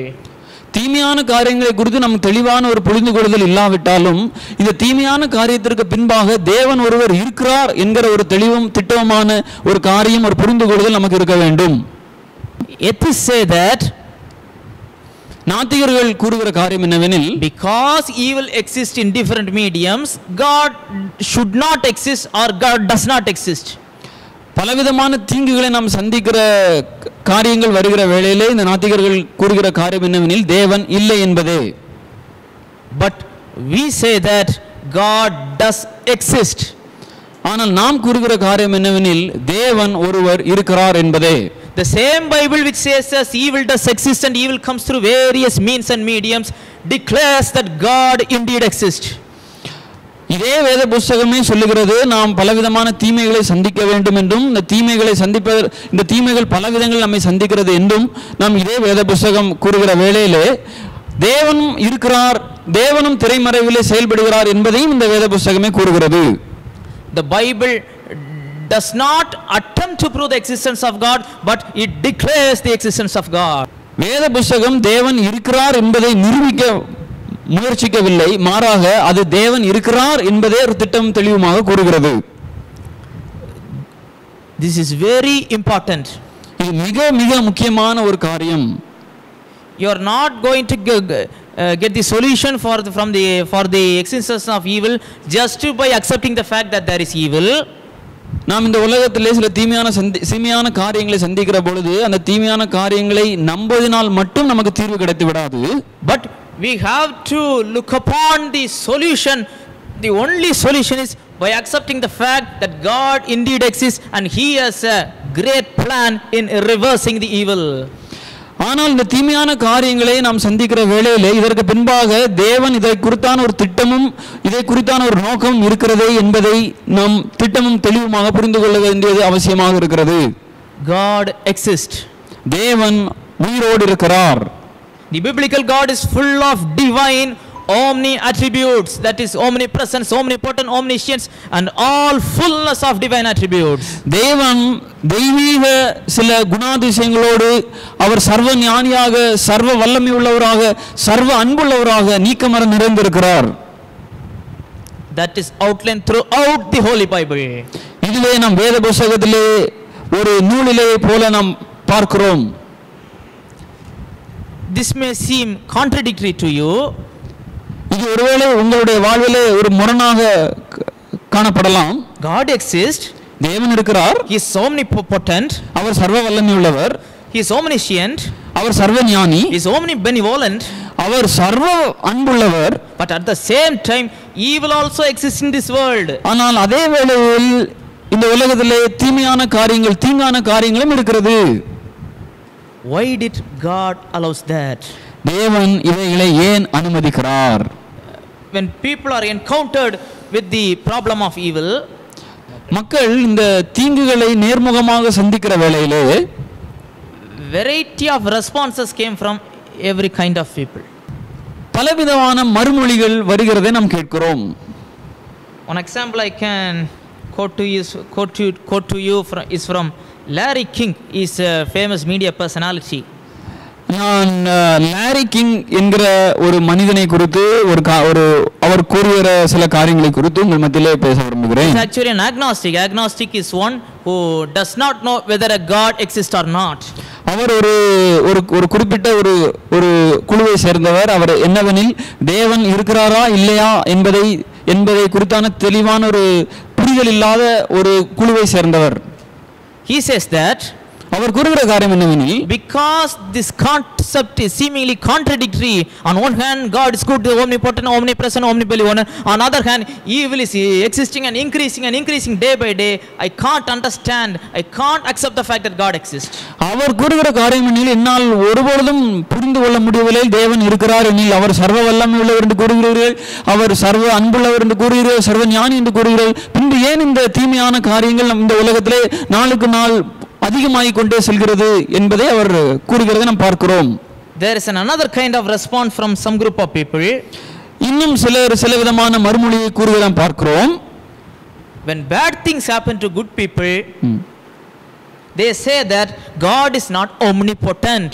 தீமையான காரியங்களை குறித்து நமக்கு தெளிவான ஒரு புரிந்து கொள்ளுதல் இல்லாவிட்டாலும், இந்த தீமையான காரியத்திற்கு பின்பாக தேவன் ஒருவர் இருக்கிறார் என்கிற ஒரு தெளிவும் திட்டமான ஒரு காரியம், ஒரு புரிந்து கொள்ளுதல் நமக்கு இருக்க வேண்டும். Atheists say that நாத்திகர்கள் கூறுகிற காரியம் என்னவெனில், because evil exists in different mediums, God should not exist or God does not exist. பலவிதமான தீங்குகளை நாம் சந்திக்கிற காரியங்கள் வருகிற வேளையிலே இந்த நாத்திகர்கள் கூறுகிற காரியம் என்னவெனில், தேவன் இல்லை என்பதே. But we say that God does exist. ஆனால் நாம் கூறுகிற காரியம் என்னவெனில், தேவன் ஒருவர் இருக்கிறார் என்பதே. The same Bible which says that evil does exist and evil comes through various means and mediums declares that God indeed exists. இதே வேத புஸ்தகமே சொல்லுகிறது, நாம் பலவிதமான தீமைகளை சந்திக்க வேண்டும் என்றும், இந்த தீமைகள் பல விதங்கள் நம்மை சந்திக்கிறது என்றும் நாம் இதே வேத புஸ்தகம் கூறுகிற வேளையிலே தேவனும் இருக்கிறார், தேவனும் திரைமறைவிலே செயல்படுகிறார் என்பதையும் இந்த வேத புஸ்தகமே கூறுகிறது. The Bible does not attempt to prove the existence of God, but it declares the existence of God. வேத புஸ்தகம் தேவன் இருக்கிறார் என்பதை நிரூபிக்க முயற்சிக்கவில்லை, மாறாக அது தேவன் இருக்கிறார் என்பதே ஒரு திட்டம் தெளிவுமாக கூறுகிறது. This is very important. இது மிக மிக முக்கியமான ஒரு காரியம். You are not going to get the solution for the existence of evil just by accepting the fact that there is evil. நாம் இந்த உலகத்திலே சில தீமையான காரியங்களை சந்திக்கிற பொழுது அந்த தீமையான காரியங்களை நம்புவதனால் மட்டும் நமக்கு தீர்வு கிடைத்து விடாது. But we have to look upon the solution. The only solution is by accepting the fact that God indeed exists and He has a great plan in reversing the evil. ஆனால் இந்த தீமையான காரியங்களை நாம் சந்திக்கிற வேளையிலே இதற்கு பின்பாக தேவன் இதை குறித்தான ஒரு திட்டமும் இதை குறித்தான ஒரு நோக்கம் இருக்கிறதே என்பதை நாம் திட்டமும் தெளிவுமாக புரிந்து கொள்ள வேண்டியது அவசியமாக இருக்கிறது. God exists. தேவன் உயிரோடு இருக்கிறார். The biblical God is full of divine omni attributes, that is omnipresence, omnipotent, omniscience and all fullness of divine attributes. தேவன் தெய்வீக சில குணாதிசயங்களோடு அவர் சர்வ ஞானியாக, சர்வ வல்லமை உள்ளவராக, சர்வ அன்புள்ளவராக நீக்கமற நிறைந்திருக்கிறார். That is outlined throughout the Holy Bible. இதுவே நாம் வேத புத்தகத்திலே ஒரு நூலிலே போல நாம் பார்க்கிறோம். This may seem contradictory to you. இது ஒருவேளை உங்களுடைய வாழ்விலே ஒரு முரணாக காணப்படலாம். God exists. தேவன் இருக்கிறார். He is omnipotent. அவர் சர்வ வல்லமை உள்ளவர். He is omniscient. அவர் சர்வ ஞானி. He is omnibenevolent. அவர் சர்வ அன்புள்ளவர். But at the same time evil also exists in this world. ஆனால் அதே வேளையில் இந்த உலகத்திலே தீமையான காரியங்கள், தீங்கான காரியங்களும் இருக்கிறது. Why did God allows that? தேவன் இவைகளை ஏன் அனுமதிக்கிறார்? When people are encountered with the problem of evil, மக்கள் இந்த தீங்குகளை நேர்முகமாக சந்திக்கிற வேளையிலே variety of responses came from every kind of people. பலவிதமான மறுமொழிகள் வருகிறதை நாம் கேட்கிறோம். One example I can quote to you is from Larry King. He is a famous media personality. நான் lorry king என்கிற ஒரு மனிதனை குறித்து அவர் கூறுகிற சில காரியங்களை குறித்து உங்கள் மத்தியிலே பேச விரும்புகிறேன். He is actually an agnostic. Agnostic is one who does not know whether a God exists or not. அவர் ஒரு குறிப்பிட்ட ஒரு குழுவை சேர்ந்தவர். அவர் என்னவெனில் தேவன் இருக்கிறாரா இல்லையா என்பதை குறித்தான தெளிவான ஒரு புரிதல் இல்லாத ஒரு குழுவை சேர்ந்தவர். He says that அவர் கூறுகிற காரியம் என்னவெனில், because this concept is seemingly contradictory. On one hand, God is good, omnipotent, omnipresent, omnibenevolent. On other hand, evil is existing and increasing day by day. I can't understand, I can't accept the fact that God exists. அவர் கூறுகிற காரியம் எனில், என்னால் ஒருபொழுதும் புரிந்து கொள்ள முடியவில்லை. தேவன் இருக்கிறார் எனில் அவர் சர்வ வல்லமை உள்ளவர் என்று கூறுகிறீர்கள், அவர் சர்வ அன்புள்ளவர் என்று கூறுகிறீர்கள், சர்வ ஞானி என்று கூறுகிறீர்கள். பின்பு ஏன் இந்த தீமையான காரியங்கள் இந்த உலகத்திலே நாளுக்கு நாள் அதிகமாகிக் கொண்டே செல்கிறது என்பதை அவர் கூறுகிறதை நாம் பார்க்கிறோம். There is another kind of response from some group of people. இன்னும் சில விதமான மறுமொழியை கூறுகிறதை நாம் பார்க்கிறோம். When bad things happen to good people, they say that God is not omnipotent.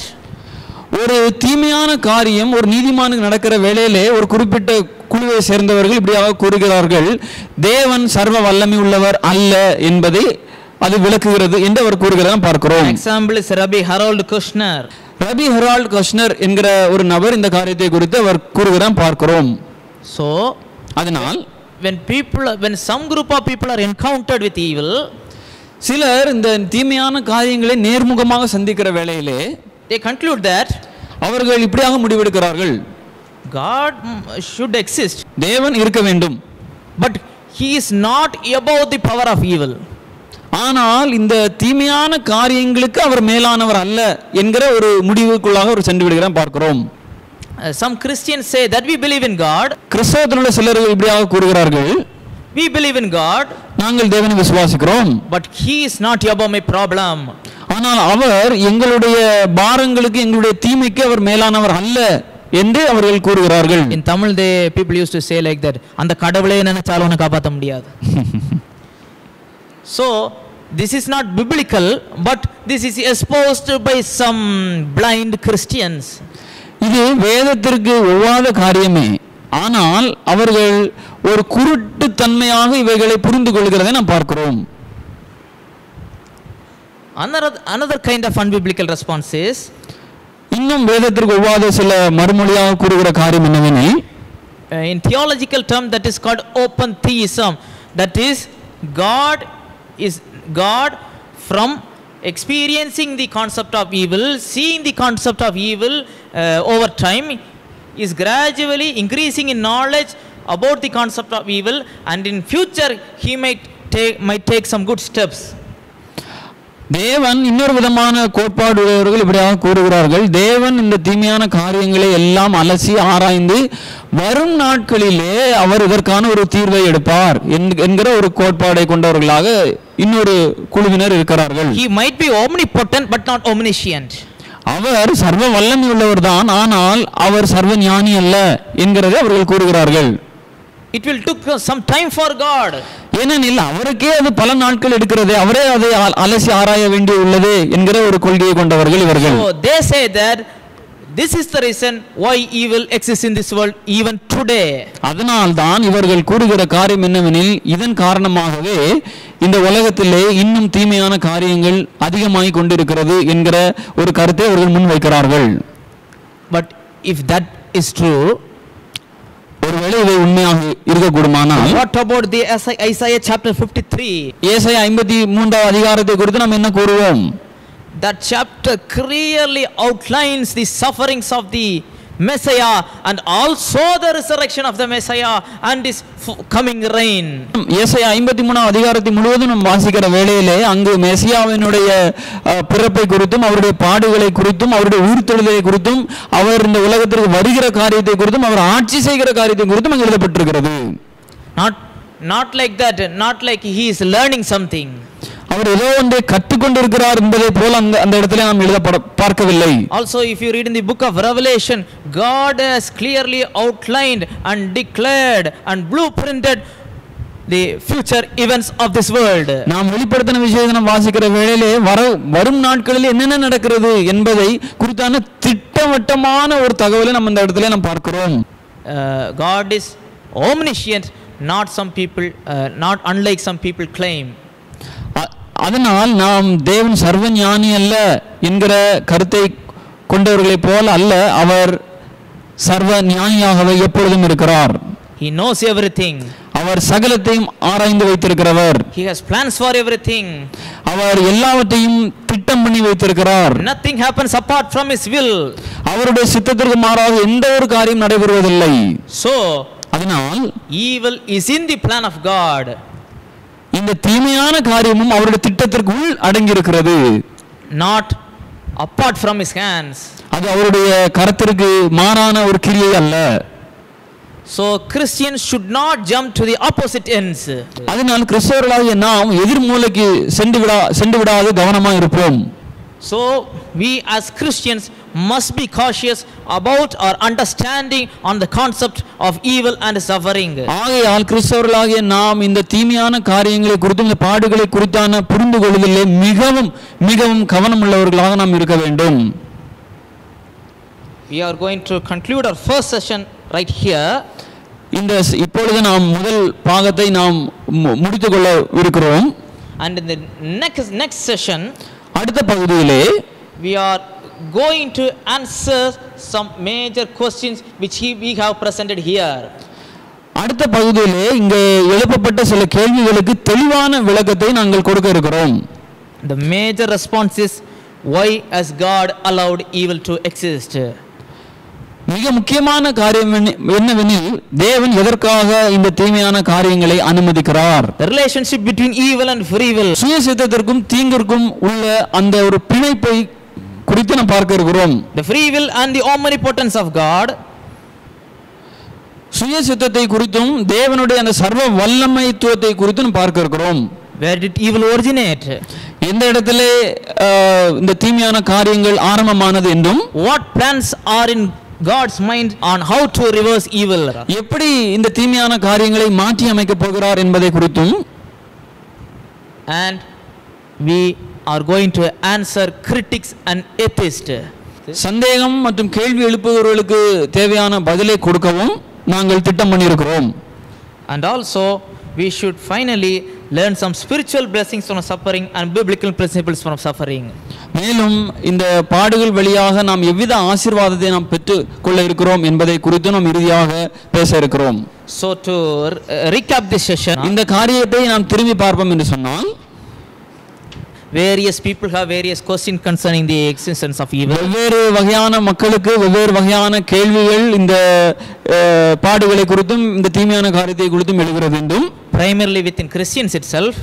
ஒரு தீமையான காரியம் ஒரு நீதிமானுக்கு நடக்கிற வேளையிலே ஒரு குறிப்பிட்ட குழுவை சேர்ந்தவர்கள் இப்படியாக கூறுகிறார்கள், தேவன் சர்வ வல்லமை உள்ளவர் அல்ல என்பதை அது விளக்குகிறது என்று அவர் கூறுகிறதை பார்க்கிறோம். Example is Rabbi Harold Kushner. Rabbi Harold Kushner என்கிற ஒரு நபர் இந்த காரியத்தை குறித்து அவர் கூறுகிறதை பார்க்கிறோம். So அதனால் when some group of people are encountered with evil, சிலர் இந்த தீமையான காரியங்களை நேர்முகமாக சந்திக்கிற வேளையிலே they conclude that அவர்கள் இப்படியாக முடிவெடுக்கிறார்கள், God should exist, தேவன் இருக்க வேண்டும், but he is not above the power of evil. ஆனால் இந்த தீமையான காரியங்களுக்கு அவர் மேலானவர் அல்ல என்கிற ஒரு முடிவுக்குள்ளாக அவர் சென்று விடுகிறார் பார்க்கிறோம். Some Christians say that we believe in God. கிறிஸ்தவத்தில் உள்ள சிலர்கள் இப்படியாக கூறுகிறார்கள், we believe in God, நாங்கள் தேவனை விசுவாசிக்கிறோம், but he is not above my problem. ஆனால் அவர் எங்களுடைய பாரங்களுக்கு எங்களுடைய தீமைக்கு அவர் மேலானவர் அல்ல என்று அவர்கள் கூறுகிறார்கள். In Tamil people used to say like that, அந்த கடவுளே நினைச்சாலும் உன்னை காப்பாற்ற முடியாது. So this is not biblical, but this is exposed by some blind Christians. இது வேதத்திற்கு ஒவ்வாத காரியமே, ஆனால் அவர்கள் ஒரு குருட்டு தன்மையாக இவைகளை புரிந்து கொள்கிறதை நாம் பார்க்கிறோம். Another kind of unbiblical response is, இன்னும் வேதத்திற்கு ஒவ்வாத சில மறுமொழியாக கூறுகிற காரியம் என்னவெனில், in theological term that is called open theism. That is, God from experiencing the concept of evil, seeing the concept of evil over time, is gradually increasing in knowledge about the concept of evil, and in future he might take some good steps. தேவன் இன்னொரு விதமான கோட்பாடு உடையவர்கள் இப்படியாக கூறுகிறார்கள், தேவன் இந்த தீமையான காரியங்களை எல்லாம் அலசி ஆராய்ந்து வரும் நாட்களிலே அவர் இதற்கான ஒரு தீர்வை எடுப்பார் என்கிற ஒரு கோட்பாடை கொண்டவர்களாக இன்னொரு குழுவினர் இருக்கிறார்கள். He might be omnipotent but not omniscient. அவர் சர்வ வல்லமை உள்ளவர் தான், ஆனால் அவர் சர்வ ஞானி அல்ல என்கிறதை அவர்கள் கூறுகிறார்கள். It will took some time for God. ஏனெனில் அவருக்கே அது பல நாட்கள் எடுக்கிறது, அவரே அதை அலசி ஆராய வேண்டி உள்ளது என்கிற ஒரு கொள்கையை கொண்டவர்கள் இவர்கள். So they say that this is the reason why evil exists in this world even today. அதனால் தான் இவர்கள் கூறுகிற காரியம் என்னவெனில், இதன் காரணமாகவே இந்த உலகத்திலே இன்னும் தீமையான காரியங்கள் அதிகமாகிக் கொண்டிருக்கிறது என்கிற ஒரு கருத்தை அவர்கள் முன்வைக்கிறார்கள். But if that is true, ஒருவேளை இவை உண்மையாக இருக்கக்கூடுமானால், what about the Isaiah chapter 53? ஏசாயா 53 அதிகாரத்தை குறித்து நாம் என்ன கூறுவோம்? That chapter clearly outlines the sufferings of the Messiah and also the resurrection of the Messiah and his coming reign. ஏசாயா 53 அதிகாரத்தை முழுவதும் நாம் வாசிக்கிற வேளையிலே அங்கு மெசியாவினுடைய பிறப்பை குறித்தும் அவருடைய பாடுகளை குறித்தும் அவருடைய உயிர்த்தெழுதலை குறித்தும் அவர் இந்த உலகத்திற்கு வருகிற காரியத்தை குறித்தும் அவர் ஆட்சி செய்கிற காரியத்தை குறித்தும் அங்கு எழுதப்பட்டிருக்கிறது. Not like that, not like he is learning something. அவர் ஏதோ ஒன்றை கற்றுக்கொண்டிருக்கிறார் என்பதை போல அந்த இடத்துல நாம் எழுத பார்க்கவில்லை. Also, if you read in the book of Revelation, God has clearly outlined and declared and blueprinted the future events of this world. நாம் வெளிப்படுத்தின விஷயத்தை நாம் வாசிக்கிற வேளையிலே வரும் நாட்களில் என்னென்ன நடக்கிறது என்பதை குறித்தான திட்டவட்டமான ஒரு தகவலை நம்ம இந்த இடத்துல நாம் பார்க்கிறோம். God is omniscient, not unlike some people claim. அதனால் நாம் தேவன் சர்வ ஞானி அல்ல என்கிற கருத்தை கொண்டவர்களைப் போல அல்ல, அவர் சர்வ ஞானியாகவே எப்பொழுதும் இருக்கிறார். He knows everything. அவர் சகலத்தையும் ஆராய்ந்து வைத்திருக்கிறவர். He has plans for everything. அவர் எல்லாவற்றையும் திட்ட திட்டம் பண்ணி வைத்திருக்கிறார். Nothing happens apart from his will. அவருடைய சித்தத்திற்கு மாறாக எந்த ஒரு காரியம் நடைபெறுவதில்லை. So அதனால் evil is in the plan of God. இந்த தீமையான காரியமும் அவருடைய திட்டத்திற்குள் அடங்கி இருக்கிறது. Not apart from his hands. அது அவருடைய கரத்திற்கு மாறான ஒரு கிரியை அல்ல. So Christians should not jump to the opposite ends. அதனால் கிறிஸ்தவர்களாகிய நாம் எதிர் மூலைக்கு சென்று விடாது கவனமாக இருப்போம். So we as Christians must be cautious about our understanding on the concept of evil and suffering. ஆகையால் கிறிஸ்தவர்களாகிய நாம் இந்த தீமையான காரியங்களை குறித்தும் இந்த பாடுகளை குறித்தான புரிந்து கொள்வதிலே மிகவும் மிகவும் கவனம் உள்ளவர்களாக நாம் இருக்க வேண்டும். We are going to conclude our first session right here. இப்பொழுது நாம் முதல் பாகத்தை நாம் முடித்துக் கொள்ள இருக்கிறோம். And in the next session, அடுத்த பகுதியிலே we are going to answer some major questions which we have presented here. அடுத்த பகுதியிலே இங்கே எழுப்பப்பட்ட சில கேள்விகளுக்கு தெளிவான விளக்கத்தை நாங்கள் கொடுக்க இருக்கிறோம். The major response is, why has God allowed evil to exist? மிக முக்கியமான காரியம் என்னவெனில் தேவன் எதற்காக இந்த தீமையான காரியங்களை அனுமதிக்கிறார்? The relationship between evil and free will. சுயசித்தத்திற்கும் தீங்கிற்கும் உள்ள அந்த ஒரு பிணைப்பை குறித்து நாம் பார்க்க இருக்கிறோம். The free will and the omnipotence of God. சுயசித்தத்தை குறித்தும் தேவனுடைய அந்த சர்வ வல்லமைத்துவத்தை குறித்து நாம் பார்க்க இருக்கிறோம். Where did evil originate? எந்த இடத்திலே இந்த தீமையான காரியங்கள் ஆரம்பமானது என்றும், what plans are in God's mind on how to reverse evil, எப்படி இந்த தீமையான காரியங்களை மாற்றி அமைக்க போகிறார் என்பதை குறித்தும், and we are going to answer critics and atheists. சந்தேகம் மற்றும் கேள்வி எழுப்புபவர்களுக்கு தேவையான பதிலை கொடுக்கவும் நாங்கள் திட்டம் பண்ணியிருக்கிறோம். And also we should finally learn some spiritual blessings from suffering and biblical principles from suffering. மேலும் இந்த பாடுகள் வழியாக நாம் எவ்வித ஆசீர்வாதத்தை நாம் பெற்று கொள்ள இருக்கிறோம் என்பதை குறித்து நாம் இறுதியாக பேச இருக்கிறோம். So to recap this session, இந்த காரியத்தை நாம் திரும்பி பார்ப்போம் என்று சொன்னால், various people have various questions concerning the existence of evil. வெவ்வேறு வகையான மக்களுக்கு வெவ்வேறு வகையான கேள்விகள் இந்த பாடுகளை குறித்தும் இந்த தீமையான காரியத்தை குறித்தும் எழுகிறது என்றும், primarily within Christians itself,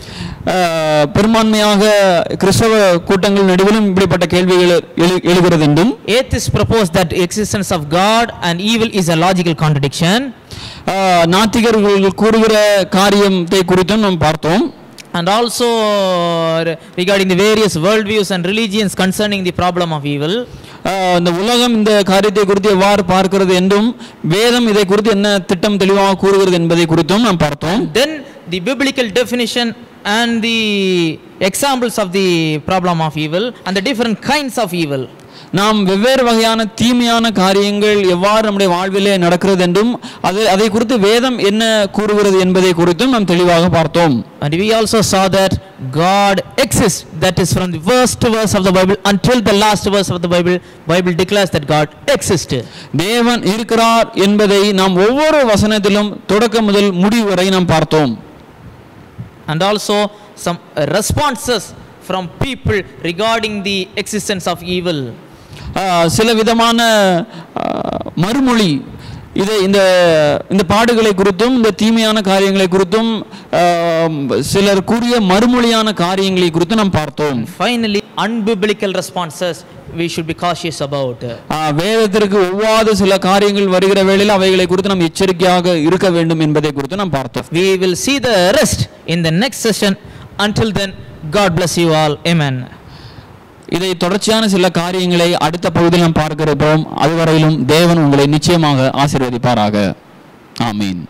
பெரும்பான்மையாக கிறிஸ்தவ கூட்டங்கள் நடுவிலும் இப்படிப்பட்ட கேள்விகள் எழுகிறது என்றும், atheists propose that existence of God and evil is a logical contradiction. நாத்திகர்கள் கூறுகிற காரியத்தை குறித்தும் நாம் பார்த்தோம். And also regarding the various worldviews and religions concerning the problem of evil. இந்த உலகம் இந்த காரியத்தை குறித்து எவ்வாறு பார்க்கிறது என்றும், வேதம் இதை குறித்து என்ன திட்டம் தெளிவாக கூறுகிறது என்பதை குறித்தும் நாம் பார்த்தோம். Then the biblical definition and the examples of the problem of evil and the different kinds of evil. நாம் வெவ்வேறு வகையான தீமையான காரியங்கள் எவ்வாறு நம்முடைய வாழ்விலே நடக்கிறது என்றும், அதை குறித்து வேதம் என்ன கூறுகிறது என்பதை குறித்தும் நாம் தெளிவாக பார்த்தோம். And we also saw that God exists. That is from the first verse of the Bible until the last verse of the Bible declares that God exists. தேவன் இருக்கிறார் என்பதை நாம் ஒவ்வொரு வசனத்திலும் தொடக்கம் முதல் முடிவு வரை நாம் பார்த்தோம். And also some responses from people regarding the existence of evil. சில விதமான மறுமொழி இதை இந்த பாடுகளை குறித்தும் இந்த தீமையான காரியங்களை குறித்தும் சிலர் கூறிய மறுமொழியான காரியங்களை குறித்து நாம் பார்த்தோம். Finally, unbiblical responses we should be cautious about. வேதத்திற்கு ஒவ்வாத சில காரியங்கள் வருகிற வேளையில் அவைகளை குறித்து நாம் எச்சரிக்கையாக இருக்க வேண்டும் என்பதை குறித்து நாம் பார்த்தோம். We will see the rest in the next session. Until then, God bless you all. Amen. இதை தொடர்ச்சியான சில காரியங்களை அடுத்த பகுதியில் நாம் பார்க்க இருப்போம். அதுவரையிலும் தேவன் உங்களை நிச்சயமாக ஆசீர்வதிப்பாராக. ஆமீன்.